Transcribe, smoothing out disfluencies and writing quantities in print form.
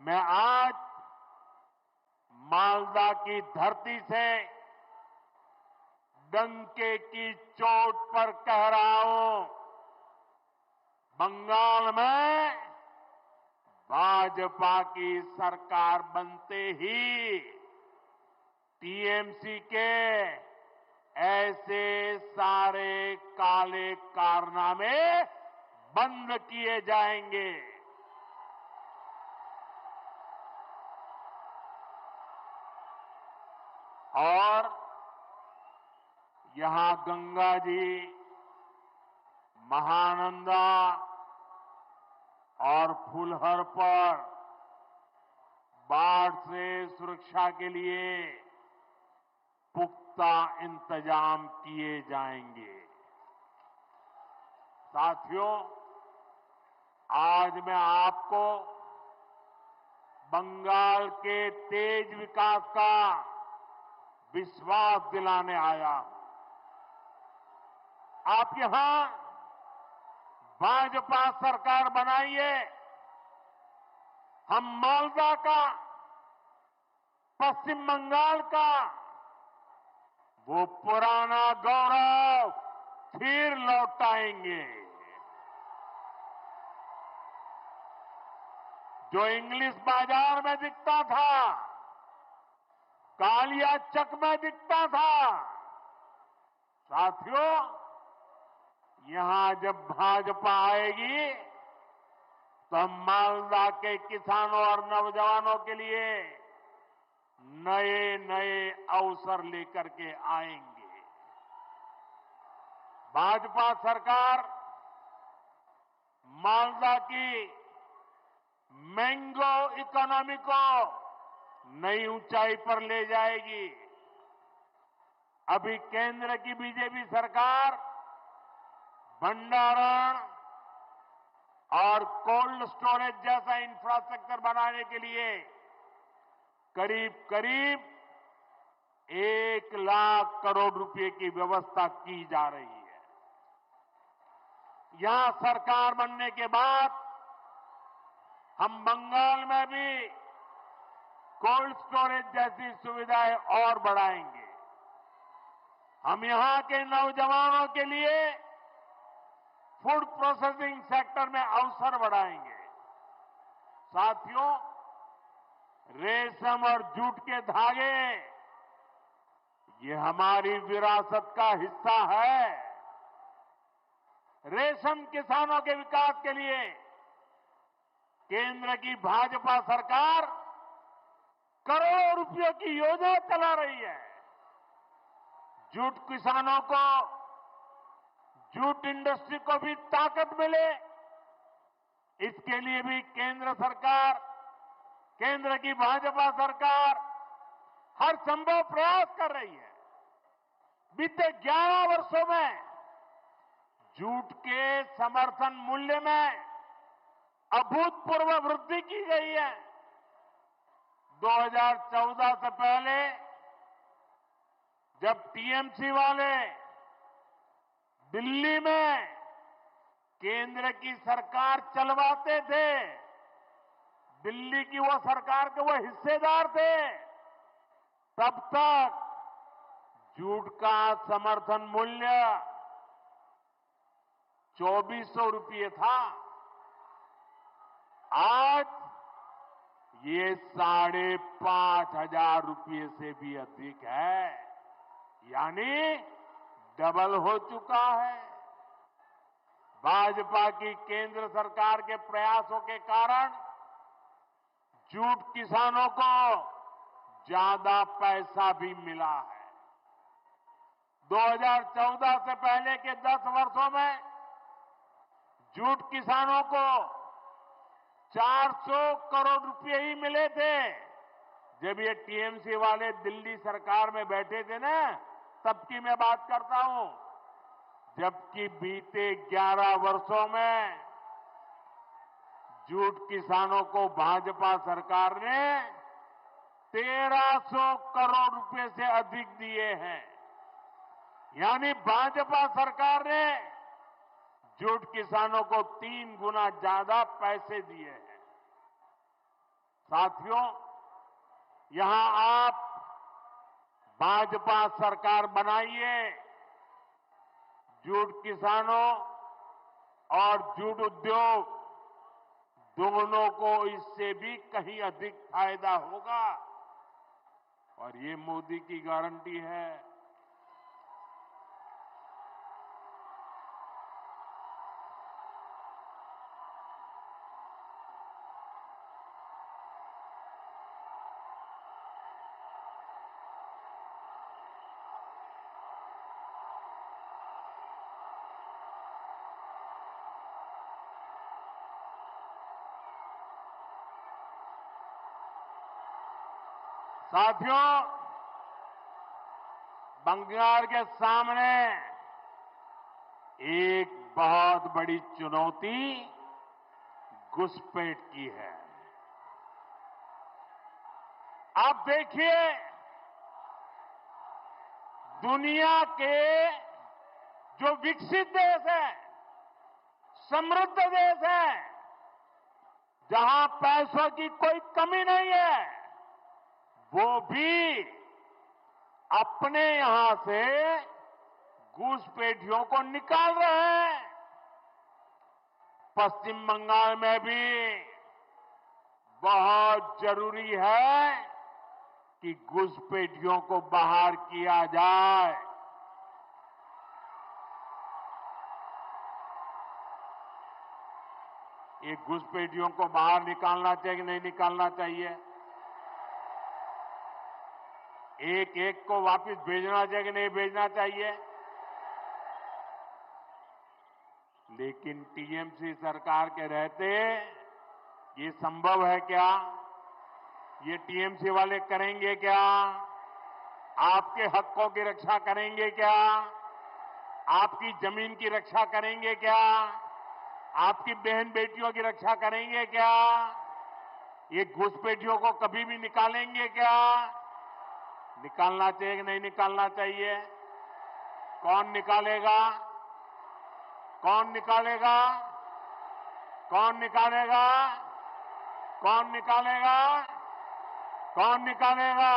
मैं आज मालदा की धरती से डंके की चोट पर कह रहा हूं, बंगाल में भाजपा की सरकार बनते ही टीएमसी के ऐसे सारे काले कारनामे बंद किए जाएंगे। और यहां गंगा जी, महानंदा और फुलहर पर बाढ़ से सुरक्षा के लिए पुख्ता इंतजाम किए जाएंगे। साथियों, आज मैं आपको बंगाल के तेज विकास का विश्वास दिलाने आया हूं। आप यहां भाजपा सरकार बनाइए, हम मालदा का, पश्चिम बंगाल का वो पुराना गौरव फिर लौटाएंगे। जो इंग्लिश बाजार में दिखता था, कालिया चक में दिखता था, साथियों, यहां जब भाजपा आएगी तो हम मालदा के किसानों और नौजवानों के लिए नए नए अवसर लेकर के आएंगे। भाजपा सरकार मालदा की मैंगो इकोनॉमी को नई ऊंचाई पर ले जाएगी। अभी केंद्र की बीजेपी सरकार भंडारण और कोल्ड स्टोरेज जैसा इंफ्रास्ट्रक्चर बनाने के लिए करीब करीब 1 लाख करोड़ रुपए की व्यवस्था की जा रही है। यहां सरकार बनने के बाद हम बंगाल में भी कोल्ड स्टोरेज जैसी सुविधाएं और बढ़ाएंगे। हम यहां के नौजवानों के लिए फूड प्रोसेसिंग सेक्टर में अवसर बढ़ाएंगे। साथियों, रेशम और जूट के धागे ये हमारी विरासत का हिस्सा है। रेशम किसानों के विकास के लिए केंद्र की भाजपा सरकार करोड़ों रुपयों की योजना चला रही है। जूट किसानों को, जूट इंडस्ट्री को भी ताकत मिले, इसके लिए भी केंद्र सरकार, केंद्र की भाजपा सरकार हर संभव प्रयास कर रही है। बीते 11 वर्षों में जूट के समर्थन मूल्य में अभूतपूर्व वृद्धि की गई है। 2014 से पहले जब टीएमसी वाले दिल्ली में केंद्र की सरकार चलवाते थे, दिल्ली की वो सरकार के वो हिस्सेदार थे, तब तक जूट का समर्थन मूल्य 2400 रुपये था। आज ये 5,500 रुपये से भी अधिक है, यानी डबल हो चुका है। भाजपा की केंद्र सरकार के प्रयासों के कारण जूट किसानों को ज्यादा पैसा भी मिला है। 2014 से पहले के 10 वर्षों में जूट किसानों को 400 करोड़ रुपए ही मिले थे। जब ये टीएमसी वाले दिल्ली सरकार में बैठे थे ना, तब की मैं बात करता हूं। जबकि बीते 11 वर्षों में जूट किसानों को भाजपा सरकार ने 1300 करोड़ रुपए से अधिक दिए हैं। यानी भाजपा सरकार ने जूट किसानों को 3 गुना ज्यादा पैसे दिए हैं। साथियों, यहां आप भाजपा सरकार बनाइए, जूट किसानों और जूट उद्योग दोनों को इससे भी कहीं अधिक फायदा होगा और ये मोदी की गारंटी है। साथियों, बंगाल के सामने एक बहुत बड़ी चुनौती घुसपैठ की है। आप देखिए, दुनिया के जो विकसित देश है, समृद्ध देश है, जहां पैसों की कोई कमी नहीं है, वो भी अपने यहां से घुसपैठियों को निकाल रहे हैं। पश्चिम बंगाल में भी बहुत जरूरी है कि घुसपैठियों को बाहर किया जाए। ये घुसपैठियों को बाहर निकालना चाहिए कि नहीं निकालना चाहिए? एक एक को वापस भेजना चाहिए कि नहीं भेजना चाहिए? लेकिन टीएमसी सरकार के रहते ये संभव है क्या? ये टीएमसी वाले करेंगे क्या? आपके हकों की रक्षा करेंगे क्या? आपकी जमीन की रक्षा करेंगे क्या? आपकी बहन बेटियों की रक्षा करेंगे क्या? ये घुसपैठियों को कभी भी निकालेंगे क्या? निकालना चाहिए कि नहीं निकालना चाहिए? कौन निकालेगा? कौन निकालेगा? कौन निकालेगा? कौन निकालेगा? कौन निकालेगा?